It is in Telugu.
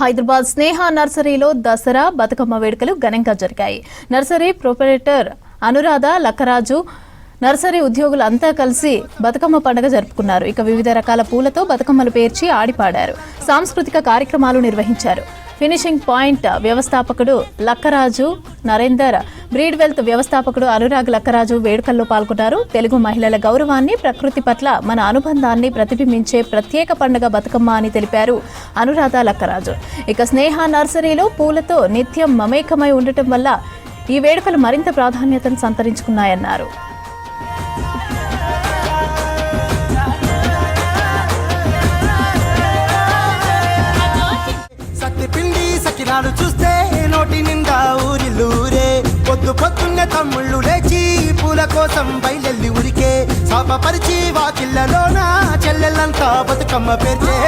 హైదరాబాద్ స్నేహ నర్సరీలో దసరా బతుకమ్మ వేడుకలు ఘనంగా జరిగాయి. Nursery proprietor Anuradha Lakkaraju nursery ఉద్యోగులు అంతా కలిసి బతుకమ్మ పండుగ జరుపుకున్నారు. ఇక వివిధ రకాల పూలతో బతుకమ్మలు పేర్చి ఆడిపాడారు. సాంస్కృతిక కార్యక్రమాలు నిర్వహించారు. ఫినిషింగ్ పాయింట్ వ్యవస్థాపకుడు లక్కరాజు నరేందర్, బ్రీడ్ వెల్త్ వ్యవస్థాపకుడు అనురాగ్ లక్కరాజు వేడుకల్లో పాల్గొన్నారు. తెలుగు మహిళల గౌరవాన్ని, ప్రకృతి పట్ల మన అనుబంధాన్ని ప్రతిబింబించే ప్రత్యేక పండుగ బతుకమ్మ అని తెలిపారు అనురాధ లక్కరాజు. ఇక స్నేహ నర్సరీలో పూలతో నిత్యం మమేకమై ఉండటం వల్ల ఈ వేడుకలు మరింత ప్రాధాన్యతను సంతరించుకున్నాయన్నారు. సకినాలు చూస్తే నోటి నిండా ఊరిల్లూరే, పొద్దు పొద్దున్నే తమ్ముళ్ళు లేచి పూల కోసం బయలెల్లి ఉరికే, శాపపరిచి వాకిళ్ళలోన చెల్లెళ్ళంతా బతుకమ్మ పేర్చే.